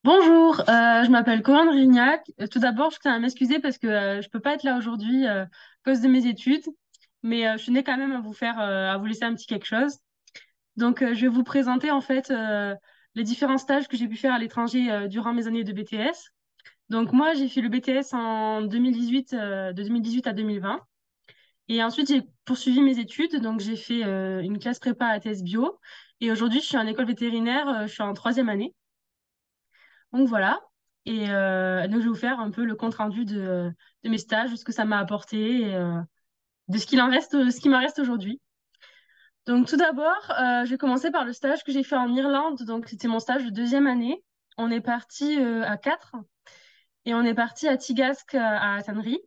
Bonjour, je m'appelle Corinne Rignac. Tout d'abord, je tiens à m'excuser parce que je peux pas être là aujourd'hui à cause de mes études, mais je tenais quand même à à vous laisser un petit quelque chose. Donc, je vais vous présenter en fait les différents stages que j'ai pu faire à l'étranger durant mes années de BTS. Donc, moi, j'ai fait le BTS en 2018, de 2018 à 2020, et ensuite j'ai poursuivi mes études. Donc, j'ai fait une classe prépa à TS Bio, et aujourd'hui, je suis en école vétérinaire. Je suis en troisième année. Donc voilà. Et donc je vais vous faire un peu le compte rendu de mes stages, de ce que ça m'a apporté et de ce qu'il en reste, ce qui m'en reste aujourd'hui. Donc tout d'abord, je vais commencer par le stage que j'ai fait en Irlande. Donc c'était mon stage de deuxième année. On est parti à 4 et on est parti à Tigasque à Athenry.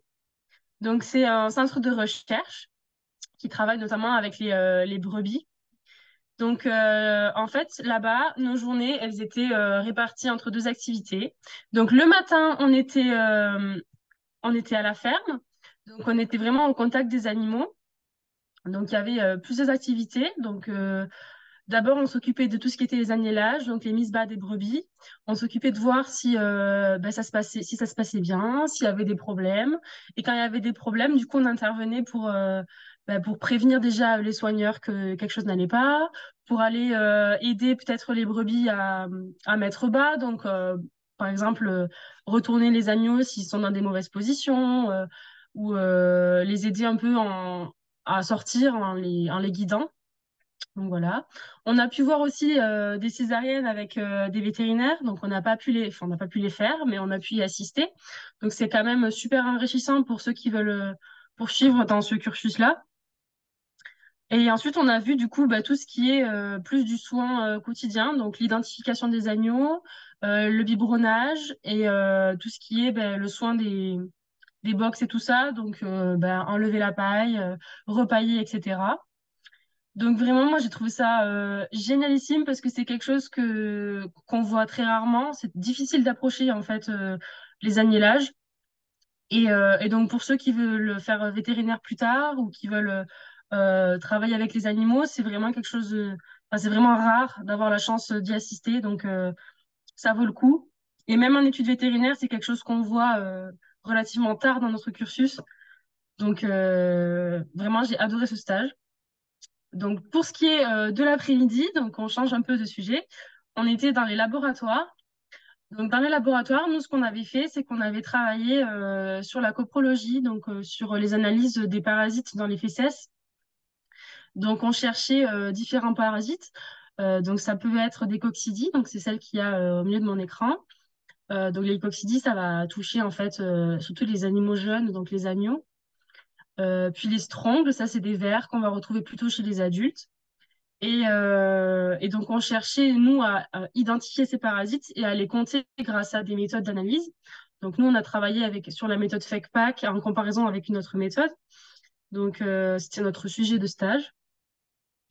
Donc c'est un centre de recherche qui travaille notamment avec les brebis. Donc, en fait, là-bas, nos journées, elles étaient réparties entre deux activités. Donc, le matin, on était à la ferme. Donc, on était vraiment au contact des animaux. Donc, il y avait plusieurs activités. Donc, d'abord, on s'occupait de tout ce qui était les agnelages, donc les mises bas des brebis. On s'occupait de voir si si ça se passait bien, s'il y avait des problèmes. Et quand il y avait des problèmes, du coup, on intervenait pour prévenir déjà les soigneurs que quelque chose n'allait pas, pour aller aider peut-être les brebis à mettre bas. Donc, par exemple, retourner les agneaux s'ils sont dans des mauvaises positions, ou les aider un peu à sortir en les guidant. Donc voilà. On a pu voir aussi des césariennes avec des vétérinaires. Donc on n'a pas pu les faire, mais on a pu y assister. Donc c'est quand même super enrichissant pour ceux qui veulent poursuivre dans ce cursus-là. Et ensuite, on a vu du coup tout ce qui est plus du soin quotidien, donc l'identification des agneaux, le biberonnage et tout ce qui est le soin des box et tout ça. Donc enlever la paille, repailler, etc. Donc vraiment, moi, j'ai trouvé ça génialissime parce que c'est quelque chose que qu'on voit très rarement. C'est difficile d'approcher en fait les agnelages. Et donc pour ceux qui veulent faire vétérinaire plus tard ou qui veulent travailler avec les animaux, c'est vraiment enfin, c'est vraiment rare d'avoir la chance d'y assister. Donc ça vaut le coup. Et même en études vétérinaires, c'est quelque chose qu'on voit relativement tard dans notre cursus. Donc vraiment, j'ai adoré ce stage. Donc, pour ce qui est de l'après-midi, donc on change un peu de sujet. On était dans les laboratoires. Donc, dans les laboratoires, nous, ce qu'on avait fait, c'est qu'on avait travaillé sur la coprologie, donc sur les analyses des parasites dans les fesses. Donc, on cherchait différents parasites. Donc, ça peut être des coccidies, donc c'est celle qu'il y a au milieu de mon écran. Donc, les coccidies, ça va toucher en fait surtout les animaux jeunes, donc les agneaux. Puis les strongles, ça, c'est des vers qu'on va retrouver plutôt chez les adultes. Et donc, on cherchait, nous, à identifier ces parasites et à les compter grâce à des méthodes d'analyse. Donc, nous, on a travaillé sur la méthode FECPAC en comparaison avec une autre méthode. Donc, c'était notre sujet de stage.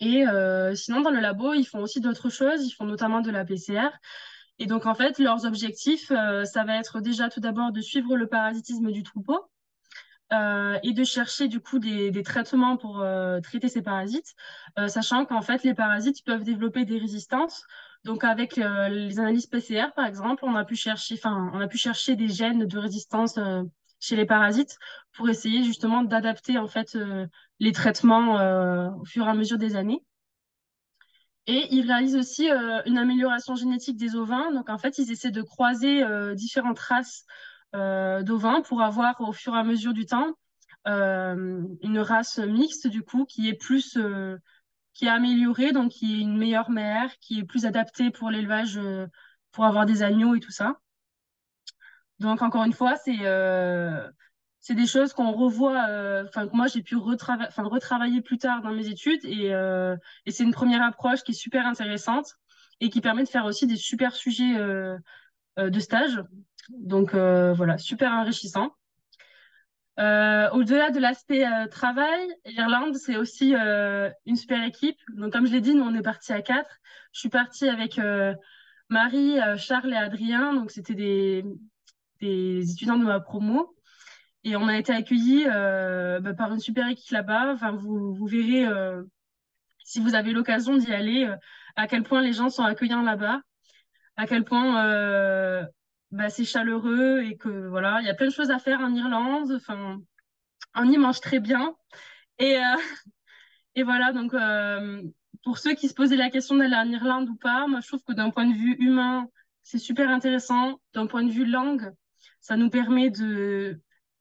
Et sinon, dans le labo, ils font aussi d'autres choses. Ils font notamment de la PCR. Et donc, en fait, leurs objectifs, ça va être déjà tout d'abord de suivre le parasitisme du troupeau et de chercher du coup des traitements pour traiter ces parasites, sachant qu'en fait les parasites ils peuvent développer des résistances. Donc avec les analyses PCR par exemple, on a pu chercher des gènes de résistance chez les parasites pour essayer justement d'adapter en fait les traitements au fur et à mesure des années. Et ils réalisent aussi une amélioration génétique des ovins. Donc, en fait, ils essaient de croiser différentes races d'ovins pour avoir, au fur et à mesure du temps, une race mixte, du coup, qui est améliorée, donc qui est une meilleure mère, qui est plus adaptée pour l'élevage, pour avoir des agneaux et tout ça. Donc, encore une fois, c'est des choses qu'on revoit, enfin, que moi, j'ai pu retravailler plus tard dans mes études. Et c'est une première approche qui est super intéressante et qui permet de faire aussi des super sujets de stage. Donc, voilà, super enrichissant. Au-delà de l'aspect travail, l'Irlande, c'est aussi une super équipe. Donc, comme je l'ai dit, nous, on est partis à 4. Je suis partie avec Marie, Charles et Adrien. Donc, c'était des étudiants de ma promo. Et on a été accueillis par une super équipe là-bas. Enfin, vous verrez, si vous avez l'occasion d'y aller, à quel point les gens sont accueillants là-bas. à quel point bah, c'est chaleureux et que voilà, il y a plein de choses à faire en Irlande. Enfin, on y mange très bien. Et, et voilà, donc pour ceux qui se posaient la question d'aller en Irlande ou pas, moi je trouve que d'un point de vue humain, c'est super intéressant. D'un point de vue langue, ça nous permet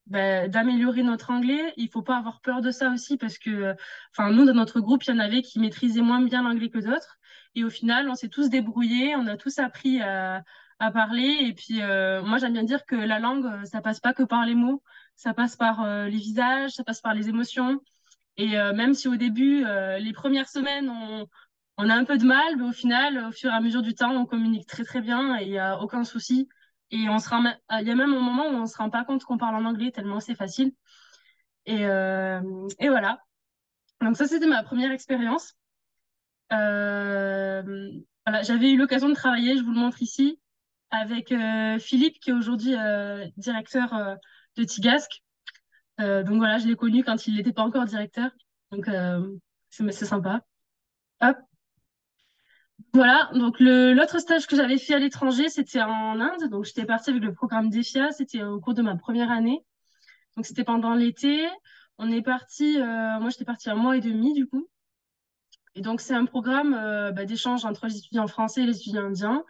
d'améliorer notre anglais. Il faut pas avoir peur de ça aussi parce que, enfin, nous, dans notre groupe, il y en avait qui maîtrisaient moins bien l'anglais que d'autres. Et au final, on s'est tous débrouillés, on a tous appris à parler. Et puis, moi, j'aime bien dire que la langue, ça passe pas que par les mots, ça passe par les visages, ça passe par les émotions. Et même si au début, les premières semaines, on a un peu de mal, mais au final, au fur et à mesure du temps, on communique très très bien et il n'y a aucun souci. Et il y a même un moment où on se rend pas compte qu'on parle en anglais tellement c'est facile. Et, euh, et voilà. Donc ça, c'était ma première expérience. Euh, voilà, j'avais eu l'occasion de travailler, je vous le montre ici, avec Philippe, qui est aujourd'hui directeur de Tigasque. Donc voilà, je l'ai connu quand il n'était pas encore directeur. Donc c'est sympa. Hop. Voilà, donc l'autre stage que j'avais fait à l'étranger, c'était en Inde. Donc j'étais partie avec le programme DEFIA, c'était au cours de ma première année. Donc c'était pendant l'été. On est parti, moi j'étais partie un mois et demi du coup. Et donc c'est un programme d'échange entre les étudiants français et les étudiants indiens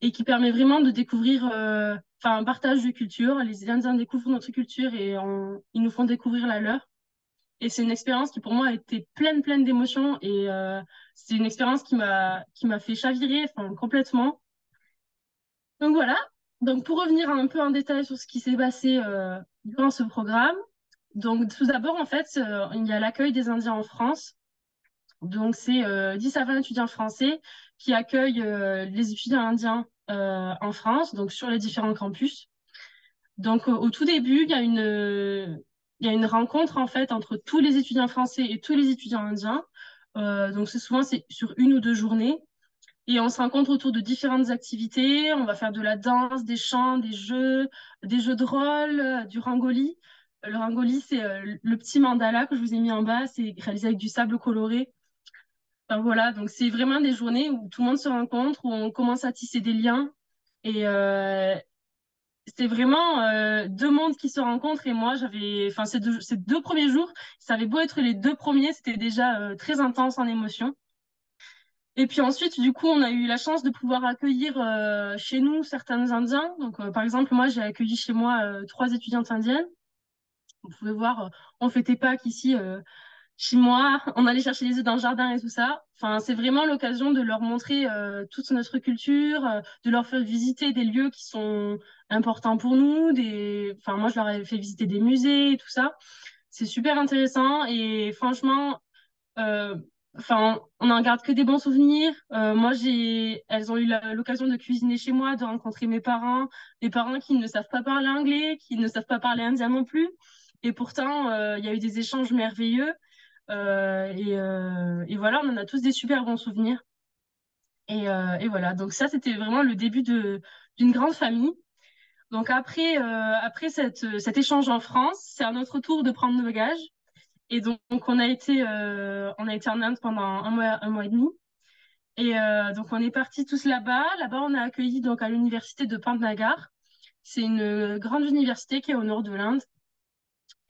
et qui permet vraiment de découvrir, enfin un partage de culture. Les Indiens découvrent notre culture et ils nous font découvrir la leur. Et c'est une expérience qui pour moi a été pleine d'émotions et c'est une expérience qui m'a fait chavirer enfin, complètement. Donc voilà. Donc pour revenir un peu en détail sur ce qui s'est passé durant ce programme. Donc tout d'abord en fait il y a l'accueil des Indiens en France. Donc c'est 10 à 20 étudiants français qui accueillent les étudiants indiens en France, donc sur les différents campus. Donc, au tout début, il y a une rencontre en fait entre tous les étudiants français et tous les étudiants indiens. Donc, c'est sur une ou deux journées. Et on se rencontre autour de différentes activités. On va faire de la danse, des chants, des jeux de rôle, du rangoli. Le rangoli, c'est le petit mandala que je vous ai mis en bas. C'est réalisé avec du sable coloré. Enfin, voilà, donc c'est vraiment des journées où tout le monde se rencontre, où on commence à tisser des liens. Et, c'est vraiment deux mondes qui se rencontrent et moi enfin ces deux premiers jours, ça avait beau être les deux premiers, c'était déjà très intense en émotion. Et puis ensuite, du coup, on a eu la chance de pouvoir accueillir chez nous certains Indiens. Donc, par exemple, moi, j'ai accueilli chez moi trois étudiantes indiennes. Vous pouvez voir, on fêtait Pâques ici chez moi, on allait chercher les œufs dans le jardin et tout ça. Enfin, c'est vraiment l'occasion de leur montrer toute notre culture, de leur faire visiter des lieux qui sont importants pour nous. Enfin, moi, je leur ai fait visiter des musées et tout ça. C'est super intéressant et franchement, euh, enfin, on n'en garde que des bons souvenirs. Moi, elles ont eu l'occasion de cuisiner chez moi, de rencontrer mes parents qui ne savent pas parler anglais, qui ne savent pas parler indien non plus. Et pourtant, il y a eu des échanges merveilleux. Et voilà, on en a tous des super bons souvenirs. Et voilà, donc ça, c'était vraiment le début d'une grande famille. Donc après cet échange en France, c'est à notre tour de prendre nos bagages. Et donc on a été en Inde pendant un mois et demi. Et donc on est partis tous là-bas. Là-bas, on a accueilli donc à l'université de Pantnagar. C'est une grande université qui est au nord de l'Inde.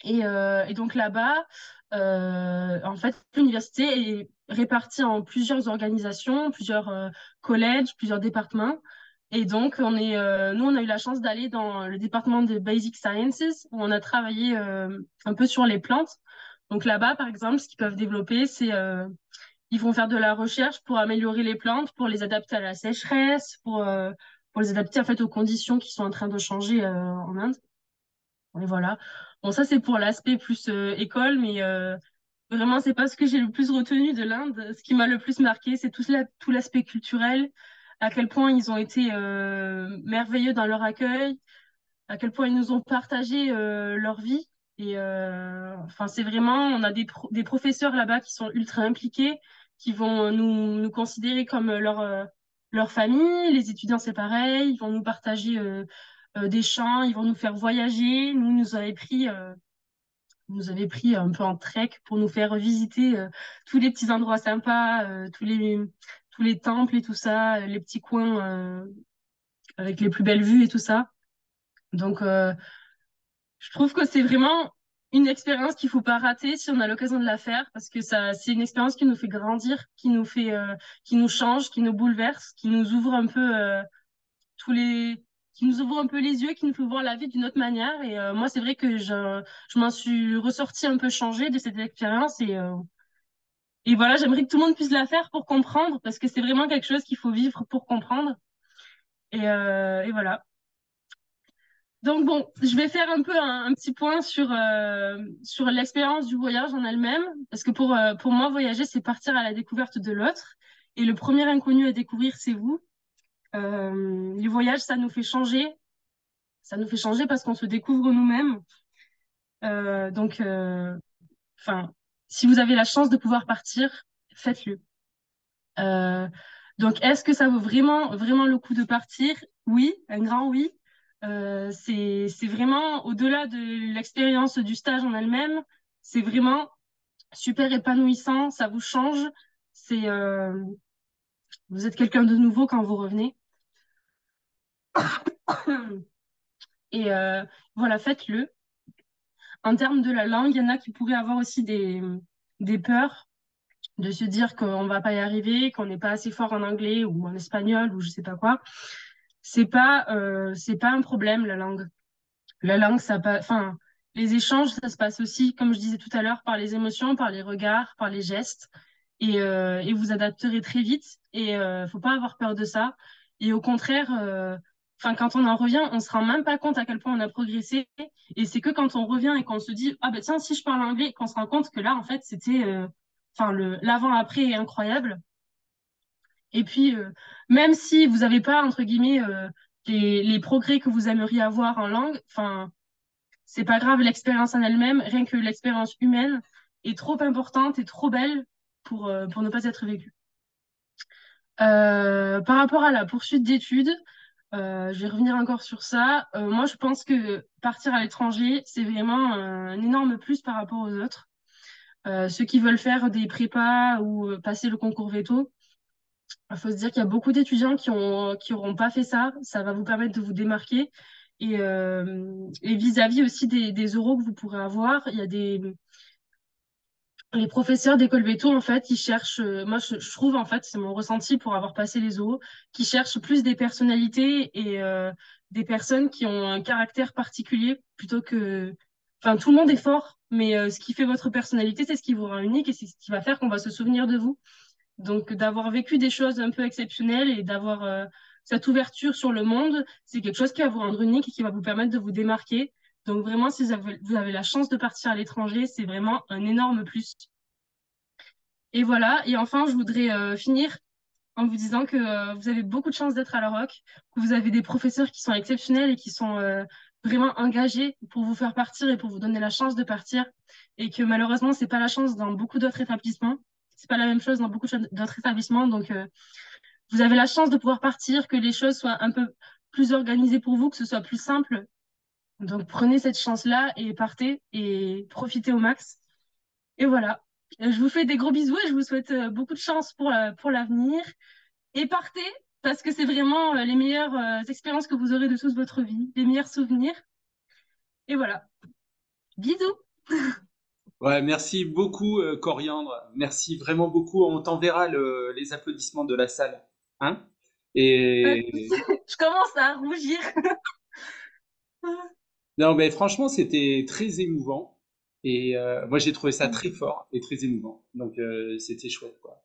Et donc là-bas, en fait, l'université est répartie en plusieurs organisations, plusieurs collèges, plusieurs départements. Et donc, nous, on a eu la chance d'aller dans le département de Basic Sciences, où on a travaillé un peu sur les plantes. Donc là-bas, par exemple, ce qu'ils peuvent développer, c'est ils vont faire de la recherche pour améliorer les plantes, pour les adapter à la sécheresse, pour les adapter en fait aux conditions qui sont en train de changer en Inde. Et voilà. Bon, ça, c'est pour l'aspect plus école, mais vraiment, c'est pas ce que j'ai le plus retenu de l'Inde. Ce qui m'a le plus marqué, c'est tout l'aspect culturel, à quel point ils ont été merveilleux dans leur accueil, à quel point ils nous ont partagé leur vie. Et enfin, c'est vraiment, on a des professeurs là-bas qui sont ultra impliqués, qui vont nous considérer comme leur famille. Les étudiants, c'est pareil, ils vont nous partager des chants, ils vont nous faire voyager. Nous avaient pris un peu en trek pour nous faire visiter tous les petits endroits sympas, tous les temples et tout ça, les petits coins. avec les plus belles vues et tout ça. Donc, je trouve que c'est vraiment une expérience qu'il faut pas rater si on a l'occasion de la faire, parce que ça, c'est une expérience qui nous fait grandir, qui nous change, qui nous bouleverse, qui nous ouvre un peu tous les, qui nous ouvre un peu les yeux, qui nous fait voir la vie d'une autre manière. Et moi, c'est vrai que je m'en suis ressortie un peu changée de cette expérience et voilà, j'aimerais que tout le monde puisse la faire pour comprendre, parce que c'est vraiment quelque chose qu'il faut vivre pour comprendre. Et voilà. Donc bon, je vais faire un peu un petit point sur l'expérience du voyage en elle-même, parce que pour moi, voyager, c'est partir à la découverte de l'autre. Et le premier inconnu à découvrir, c'est vous. Les voyages, ça nous fait changer parce qu'on se découvre nous-mêmes. Donc, enfin, si vous avez la chance de pouvoir partir, faites-le. Euh, donc, est-ce que ça vaut vraiment, vraiment le coup de partir? Oui, un grand oui. C'est vraiment au-delà de l'expérience du stage en elle-même. C'est vraiment super épanouissant. Ça vous change. C'est, vous êtes quelqu'un de nouveau quand vous revenez. Et voilà, faites-le. En termes de la langue, il y en a qui pourraient avoir aussi des peurs de se dire qu'on va pas y arriver, qu'on n'est pas assez fort en anglais ou en espagnol ou je sais pas quoi. C'est pas un problème, la langue. La langue, enfin, les échanges, ça se passe aussi, comme je disais tout à l'heure, par les émotions, par les regards, par les gestes. Et vous adapterez très vite. Et faut pas avoir peur de ça. Et au contraire, enfin, quand on en revient, on se rend même pas compte à quel point on a progressé. Et c'est que quand on revient et qu'on se dit, ah ben tiens, si je parle anglais, qu'on se rend compte que là, en fait, enfin, l'avant-après est incroyable. Et puis, même si vous n'avez pas, entre guillemets, les progrès que vous aimeriez avoir en langue, enfin, c'est pas grave, l'expérience en elle-même, rien que l'expérience humaine, est trop importante et trop belle pour ne pas être vécue. Par rapport à la poursuite d'études, je vais revenir encore sur ça. Moi, je pense que partir à l'étranger, c'est vraiment un énorme plus par rapport aux autres. Ceux qui veulent faire des prépas ou passer le concours veto, il faut se dire qu'il y a beaucoup d'étudiants qui auront pas fait ça. Ça va vous permettre de vous démarquer. Et vis-à-vis aussi des euros que vous pourrez avoir, il y a les professeurs d'école veto, en fait, ils cherchent, moi je trouve, en fait, c'est mon ressenti pour avoir passé les oraux, qui cherchent plus des personnalités et des personnes qui ont un caractère particulier plutôt que. Enfin, tout le monde est fort, mais ce qui fait votre personnalité, c'est ce qui vous rend unique et c'est ce qui va faire qu'on va se souvenir de vous. Donc, d'avoir vécu des choses un peu exceptionnelles et d'avoir cette ouverture sur le monde, c'est quelque chose qui va vous rendre unique et qui va vous permettre de vous démarquer. Donc, vraiment, si vous avez la chance de partir à l'étranger, c'est vraiment un énorme plus. Et voilà. Et enfin, je voudrais finir en vous disant que vous avez beaucoup de chance d'être à la Rock, que vous avez des professeurs qui sont exceptionnels et qui sont vraiment engagés pour vous faire partir et pour vous donner la chance de partir. Et que malheureusement, c'est pas la chance dans beaucoup d'autres établissements. C'est pas la même chose dans beaucoup d'autres établissements. Donc, vous avez la chance de pouvoir partir, que les choses soient un peu plus organisées pour vous, que ce soit plus simple. Donc, prenez cette chance-là et partez et profitez au max. Et voilà. Je vous fais des gros bisous et je vous souhaite beaucoup de chance pour l'avenir. Et partez, parce que c'est vraiment les meilleures expériences que vous aurez de toute votre vie, les meilleurs souvenirs. Et voilà. Bisous! Ouais, merci beaucoup, Coriandre. Merci vraiment beaucoup. On t'enverra les applaudissements de la salle. Hein? Pas de souci. Et Je commence à rougir. non, mais franchement, c'était très émouvant. Et moi, j'ai trouvé ça très fort et très émouvant. Donc, c'était chouette, quoi.